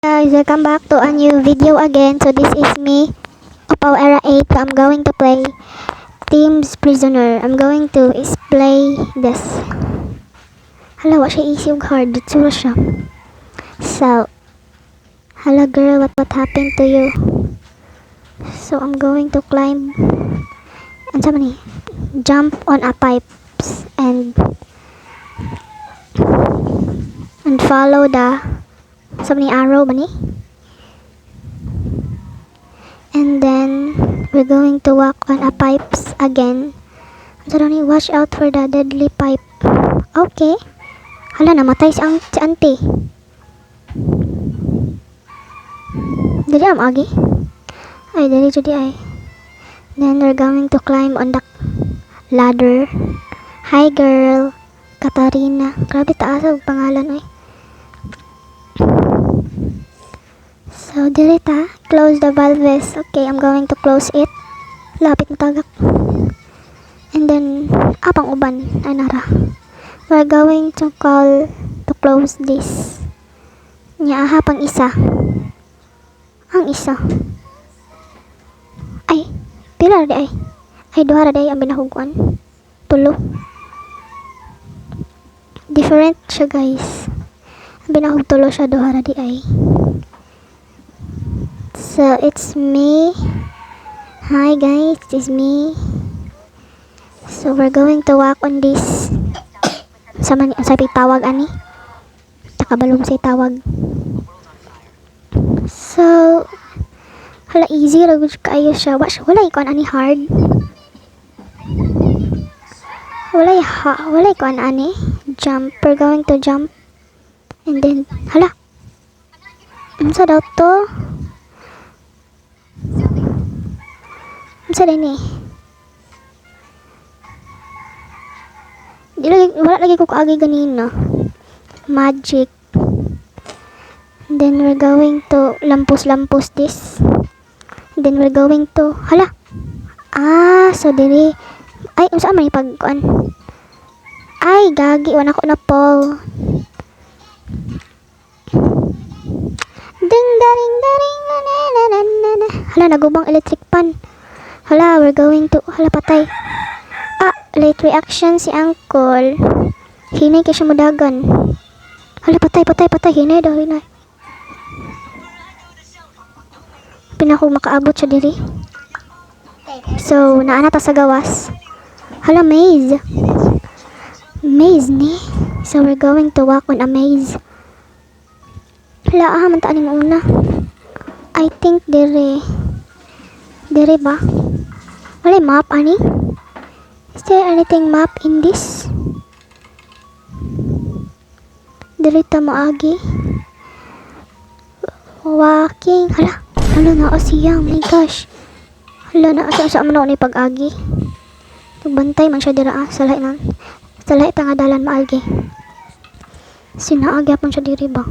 Guys, welcome back to a new video again. So this is me, Opaw Era 8. So I'm going to play Teams Prisoner. I'm going to play this. Hala, wa siya easy ug hard. Ditsura siya. So, hala girl, what happened to you? So I'm going to climb. Ano sa man ni? Jump on a pipes and follow the sa ni arrow ba ni? And then we're going to walk on a pipes again. So ni watch out for the deadly pipe. Okay. Hala, namatay si auntie. Dili am agi. Ay, dili judi ay. Then we're going to climb on the ladder. Hi girl, Katarina. Grabe taas ang pangalan ay. So, direta, close the valves. Okay, I'm going to close it. Lapit na tagak. And then, apang uban. Ay, nara. We're going to close this. Nya, pang isa. Ang isa. Ay, pila di ay. Ay, duha di ay ang binahuguan. Tulo. Different siya, guys. Ang binahug tulo siya, duha di ay. So it's me. Hi guys, it's me. So we're going to walk on this. Sa tawag ani. Takabalong sa tawag. So hala easy ra gud kaayo siya. Wala ikaw ani hard. Wala ikaw ani. Jump. We're going to jump. And then hala. Unsa daw to? Sa din eh. Wala lagi ko kaagi ganina. Magic. Then we're going to lampos this. Then we're going to hala. So diri. Ay, unsa man ipagkuan? Ay, gagi wana ko na po. Ding daring daring na na na na. Hala, nagubang electric pan. Hala, we're going to... Hala, patay. Late reaction si Uncle. Hinay kaya siya madagan. Hala, patay. Hinay daw, hinay. Pinako makaabot siya diri. So, naanata sa gawas. Hala, maze. Maze ni. So, we're going to walk on a maze. Hala, mantaan mo una. I think diri. Diri ba? Wala map, ani? Is there anything map in this? Dirita mo agi. Walking. Hala na siya. Oh my gosh. Hala na sa man ni pag-agi. Nagbantay man siya dira. Salay nga dalan maagi. Sinaagi apon siya diri ba?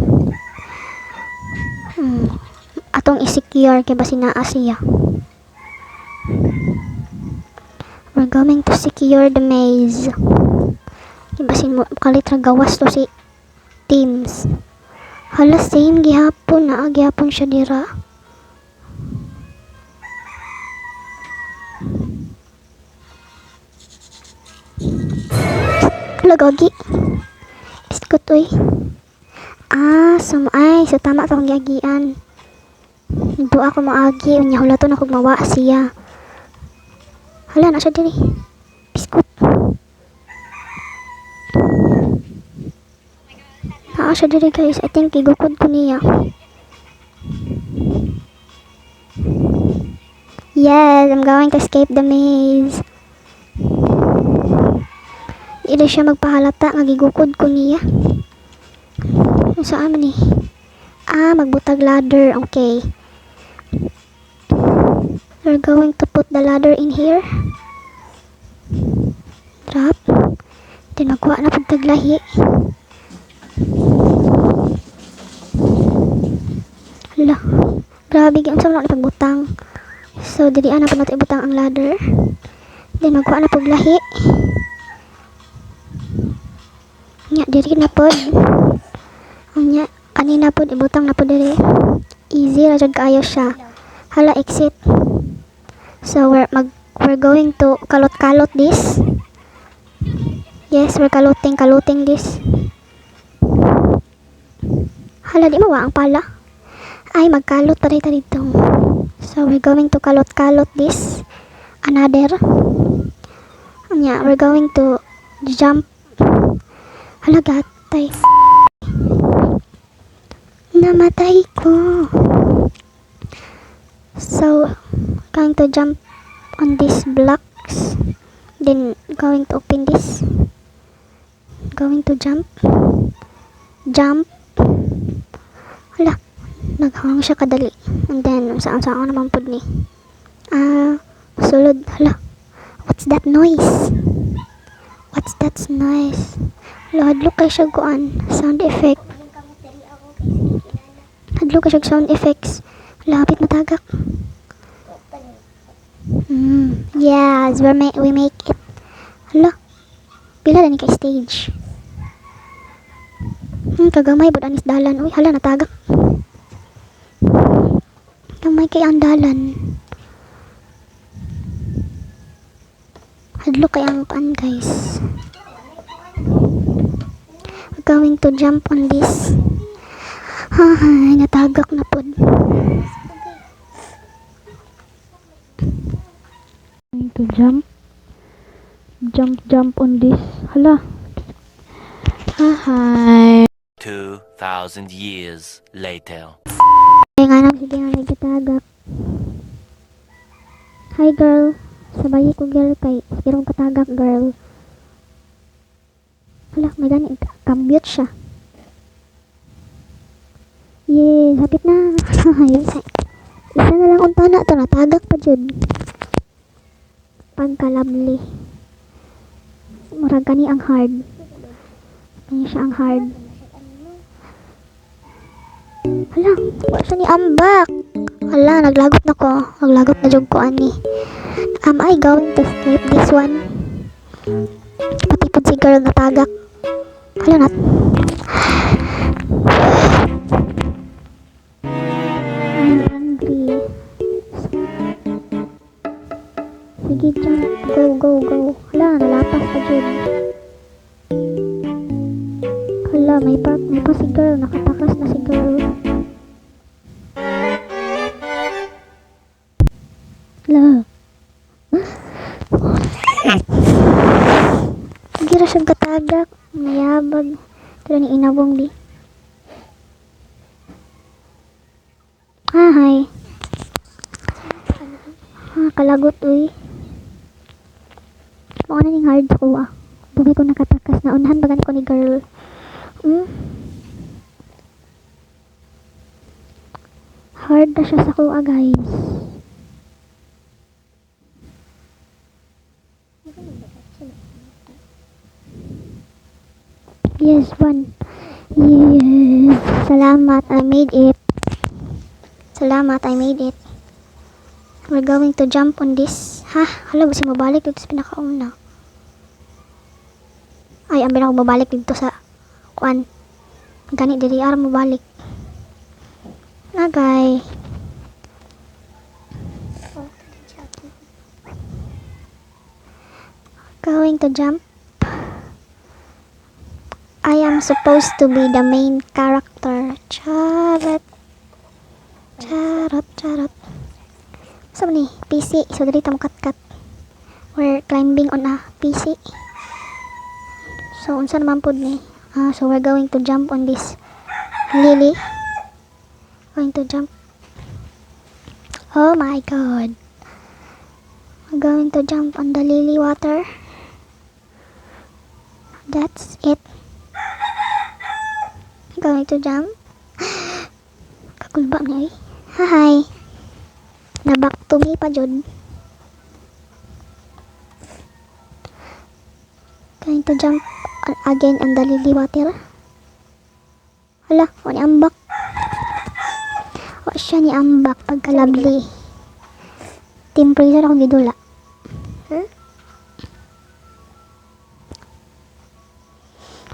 Atong i-secure kay ba sinaa siya. We're going to secure the maze. Ibasin mo, kalitra gawas to si Teams. Hala, same gihapon na. Gihapon siya dira. Hala, gagi. Biskot, uy. So tama itong giagian. Doa ko maagi. Unya, hulaton ako mawa siya. Hala, na siya diri. Biskot. Naa siya diri, guys. I think igukod ko niya. Yes, I'm going to escape the maze. Hindi siya magpahalata. Nagigukod ko niya. Saan man eh? Magbutag ladder. Okay. We're going to put the ladder in here. Drop. Then magkuha na pagtaglahi. Hala. Grabe, unsa man na pagbutang. So dili ana pa natin ibutang ang ladder. Then magkuha na paglahi. Nya diri na pod. Nya Kanina po, ibutang na po diri. Easy, rajod kaayo siya. Hala, exit. So, we're going to kalot-kalot this. Yes, we're kaluting this. Hala, di mawa ang pala. Ay, magkalot pa rin dito. So, we're going to kalot-kalot this. Another. Yeah, we're going to jump. Hala, gatay. Namatay ko. So, going to jump on these blocks. Then, going to open this. Going to jump. Jump. Hala, naghang siya kadali. And then, saan naman po ni. Sulod. Hala, what's that noise? What's that noise? Hadlo kay siya kuan. Sound effect. Hadlo kay siya sound effects. Lapit matagak. Yes, we make it. Hala, pila na ni kay stage. Kagamay bud anis dalan. Uy, hala natagak. Gamay kay ang dalan. Hadlo kay ang pan, guys. We're going to jump on this. Hahay, natagak na pod. Going to jump on this. Hala. Hahay. 2,000 years later. Ay nga nang sige nga nagkatagak. Hi girl. Sabay ko girl kay irong katagak girl. Hala, may ganit. Kambute siya. Yes, hapit na. Isa na lang unta na to. Natagak pa jud. Pagkalabli. Murag kani ang hard. Kani siya ang hard. Hala, wala siya ni ambak. Hala, naglagot na ko. Naglagot na jud ko ani. Am I going to skip this one? Pati po si girl natagak. Hala na. I'm hungry. Sige, jump. Go. Hala, nalapas pa dyan. Hala, may pa si girl. Nakatakas na si girl. Hala. Gira siyang katagak. Mayabag. Tala ni inabong di. Hi. Kalagot uy. Mga na ning hard ko Bugay ko nakatakas na unahan bagan ko ni girl. Hard na siya sa kuha guys. Yes, one. Yes. Salamat, I made it. We're going to jump on this. Ha? Hala, gusto mabalik dito sa pinakauna. Ay, ambil ako mabalik dito sa kuan. Ganit diri ara mabalik. Nagay. Going to jump. I am supposed to be the main character. Charot. So ni PC. So dali ta mo kat. We're climbing on a PC. So unsa naman pud ni? So we're going to jump on this lily. Going to jump. Oh my god. We're going to jump on the lily water. That's it. Going to jump. Kakulba niya eh. Hi. Na back to me pa jud. Going to jump again on the lily water. Hala, o ni ambak. O siya ni ambak pagkalabli. Team freezer ako gidula.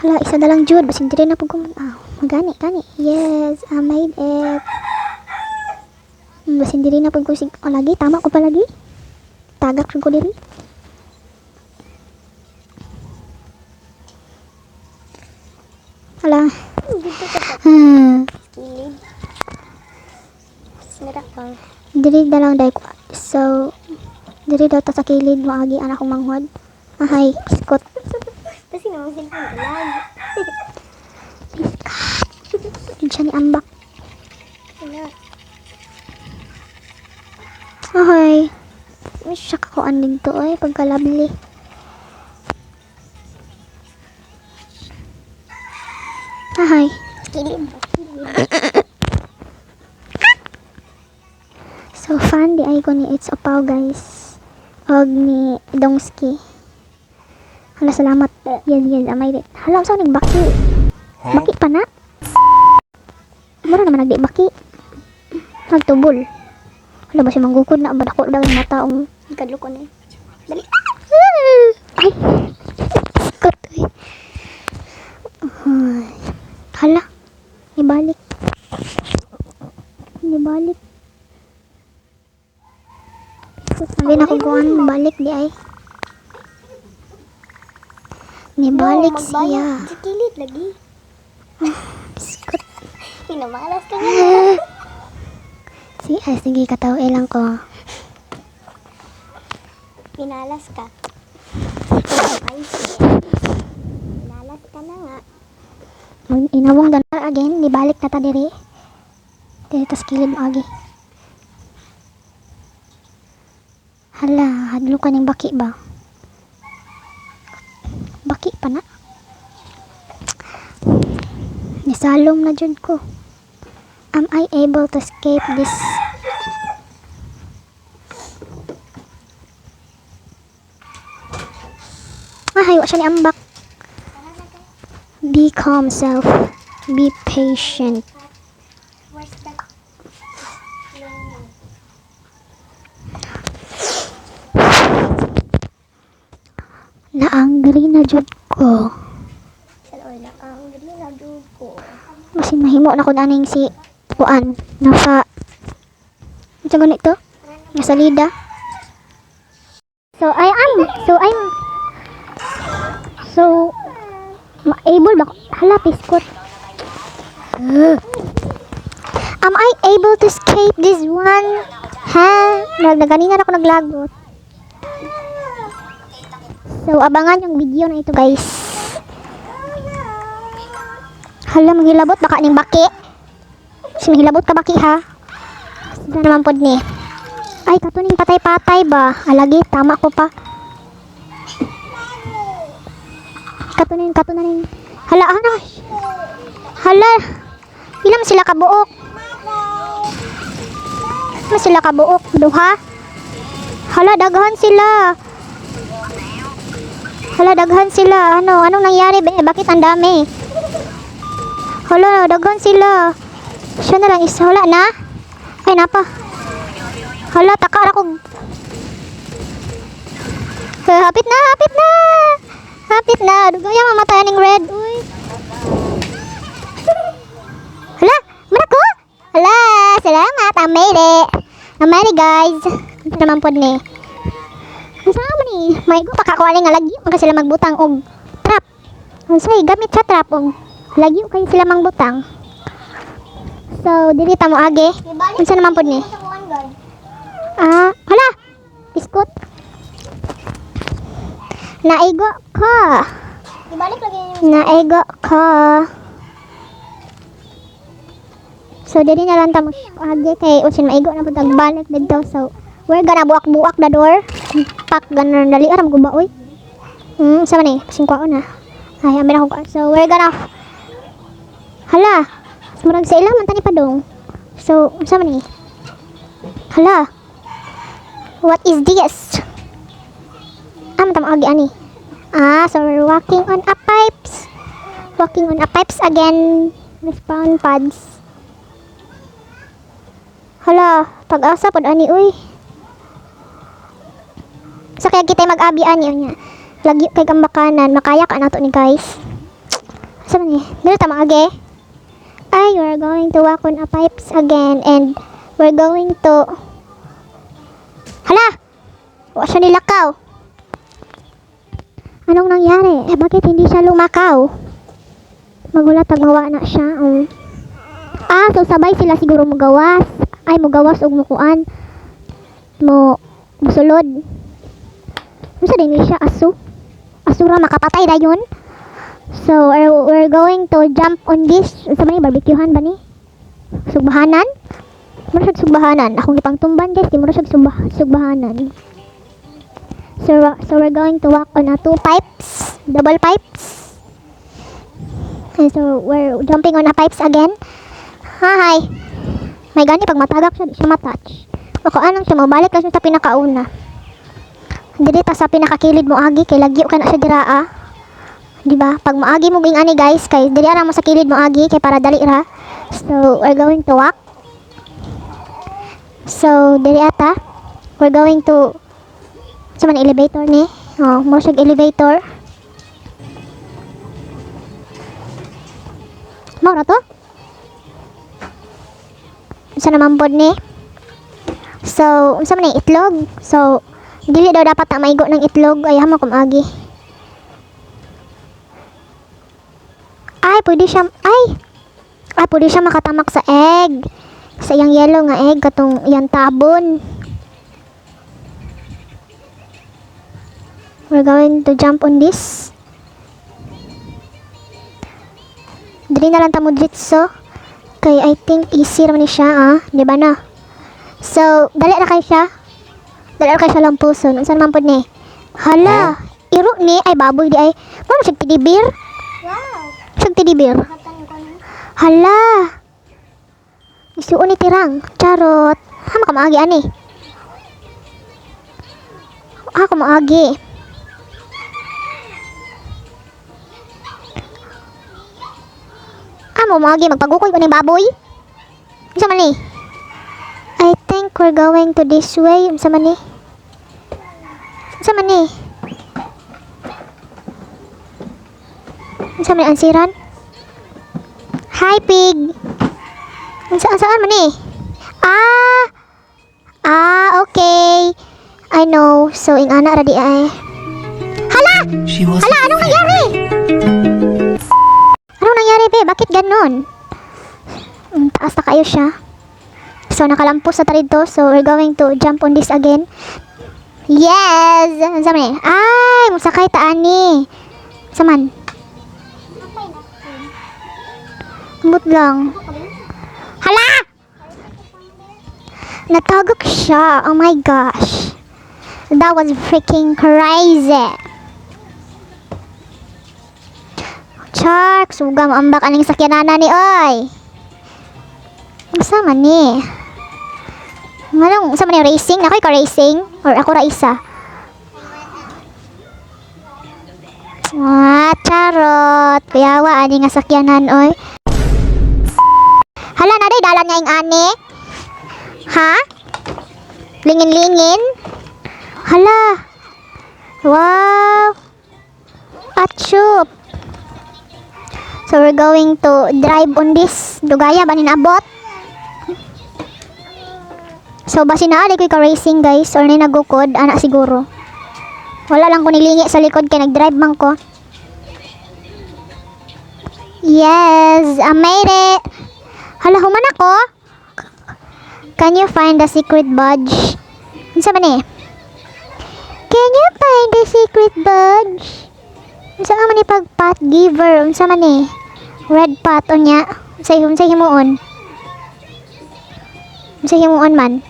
Hala, isa na lang jud, basin diri na pug magani kani. Yes, I made it. Basin diri na pug ko lagi, tama ko pa lagi. Tagak jud ko diri. Hala. Dito ka sa Hmm. kilid. Sira ka. Diri na lang dai ko. So, diri daw ta sa kilid mo agi anak kong manghod. Ahay, biskot. Kasi naman sila ang ilag. Yun siya ni ambak. Wala. Ahay. May siya kakuan din to ay pagkalabli. Ahay. Kilid. So fun di ay ko ni It's Opaw guys. Og ni Dongski. Hala salamat. Yes, amay rin. Hala sa ning baki. Baki pa na. Mura naman nagdi baki. Nagtubol. Hala ba si manggukod na ba dako daw yung mata ang Kadlo ko na. Dali. ay. Skot. Ay. Hala. Ibalik. Ibalik. Sabi na ko kuan balik di ay. Nibalik siya. Sa kilid lagi. Biskot. Pinamalas ka nga. Sige kataw ilang ko. Pinalas ka. Ay, sige. Pinalas ka na nga. Inawong doon again, nibalik na ta diri. Diri tas kilid mo agi. Hala, hadlo ka ning baki ba? Baki pa na. Nisalom na jud ko. Am I able to escape this? Ay, wa siya ni ambak. Be calm self. Be patient. Where's that? Naangri na jud ko. Sa looy na ang ginagod ko. Masin mahimo na ko aning si Kuan. Nasa ito ganito? Nasa lida. So able ba? Hala, piskot. Am I able to escape this one? Ha? Nagganina ako naglagot. So, abangan yung video na ito, guys. Hala, maghilabot baka ning baki. Maghilabot ka baki, ha? Sino naman pod ni? Ay, katuning patay-patay ba? Alagi, tama ko pa. Katunin. Hala, ano? Hala, ilang sila kabuok? Mas sila kabuok? Duha? Hala, daghan sila. Anong nangyari ba? Bakit ang dami? Hala, daghan sila. Siya na lang isa. Hala na? Ay, napa. Hala, taka ako. Hapit na. Dugaya mamatay ning red. Uy. Hala, mana ko? Hala, salamat. I made it, guys. Ito naman po ni. Kasama ni. May go pakakuwali nga lagi. Maka sila magbutang og trap. Say, gamit sa trap og lagi kayo sila mangbutang. So, dili ta mo agi. Unsa naman po ni? Hala. Biskot. Naigo ka. Ibalik lagi yung Naigo ka. So, dili na lang ta mo agi kay usin maigo na pud balik dito. So, we're gonna buak-buak the door. Pak ganon dali aram ko ba oy. Sama ni, singkwao na. Ay, amin ako. So, we're gonna hala. Murag sa ilang man tani padong. So, sama ni. Hala. What is this? Tam agi ani. So we're walking on a pipes. Again. Respawn pads. Hala, pag-asa pod ani uy. Sa kaya kita mag-abi ani nya. Lagi kay kambakanan, makaya ka nato ni guys. Saan ni? Dito tama age. Ay, we're going to walk on a pipes again and we're going to... Hala! Wa siya nilakaw. Anong nangyari? Bakit hindi siya lumakaw? Magulat pag mawa na siya. So sabay sila siguro mugawas. Ay, mugawas o mukuan. Musulod. Masa din siya aso? Asura makapatay dayon. So we're going to jump on this. Sa ba ni barbecuehan ba ni? Sugbahanan? Mura siya sugbahanan. Akong ipang tumban guys, di mura siya sugbahanan. So we're going to walk on a 2 pipes, double pipes. And so we're jumping on a pipes again. Hi. May gani pag matagak siya, di siya matouch. Ako anong siya, mabalik lang siya sa pinakauna. Dili ta sa pinakakilid mo agi kay lagyo ka na siya diraa. Di ba? Pag maagi mo ging ani guys, kay dili ara mo sa kilid mo agi kay para dali ra. So we're going to walk. So dili ata. We're going to sa man elevator ni. Mo siya elevator. Mao na to? Sa naman pod ni. So, unsa man ni itlog? So, dili daw dapat na maigo ng itlog. Ay, hamo kumagi. Ay, pwede siya makatamak sa egg. Sa iyang yellow nga egg, katong iyang tabon. We're going to jump on this. Dili na lang tamo ditso. Kay I think easy naman ni siya, di ba na? So, dali na kay siya. Dali na kay siya lang puso. Unsa naman pod ni? Hala, iro ni ay baboy di ay. Mao siya tidibir. Wow! Siya tidibir. Katan ko na. Hala. Isuon ni tirang. Charot. Hama ka maagi ani. Ako maagi. Amo maagi magpagukoy ko ni baboy. Unsa man ni? I think we're going to this way. Unsa man ni? Unsa man ni? Unsa man ang siran? Hi pig. Saan man ni? Okay. I know. So, ing ana ra di ay. Hala! Hala, anong nangyari? Anong nangyari, be? Bakit ganon? Taas na kayo siya. So, nakalampos sa tarito. So, we're going to jump on this again. Yes! Ano sa man eh? Ay! Musakay taani. Saman? Ambot lang. Hala! Natagok siya. Oh my gosh. That was freaking crazy. Shark, suga mo ambak aning sakyanana ni oy. Asa man ni? Manong sa man ni racing? Ako ka racing or ako ra isa? Charot. Kuyawa ani nga sakyanan oy. Hala na day dalan niya ing ani. Ha? Lingin-lingin? Hala. Wow. Achup. So we're going to drive on this. Dugaya ba ninabot? So basi na ali ko ka racing guys or ni nagukod ana siguro. Wala lang ko nilingi sa likod kay nag-drive man ko. Yes, I made it. Hala human ako. Can you find the secret badge? Unsa man ni? Can you find the secret badge? Unsa man ni pag pot giver? Unsa man ni? Red pot unya. Unsa himuon? Unsa himuon man?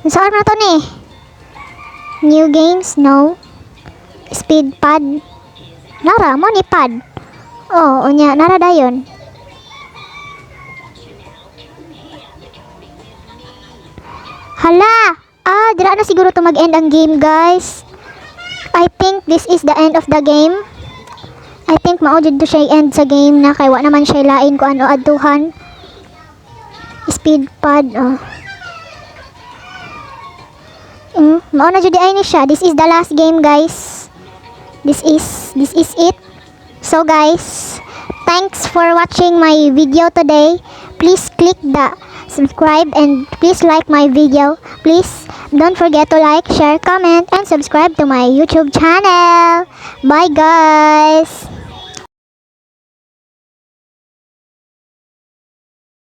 Unsa man to ni? New games? No. Speed pad. Nara mo ni pad. Oh, unya nara dayon. Hala! Dira na siguro to mag-end ang game, guys. I think this is the end of the game. I think maujud to siya end sa game na kay wa naman siya lain ko ano aduhan. Speed pad, mao na jud ay ni siya. This is the last game, guys. This is it. So guys, thanks for watching my video today. Please click the subscribe and please like my video. Please don't forget to like, share, comment, and subscribe to my YouTube channel. Bye guys!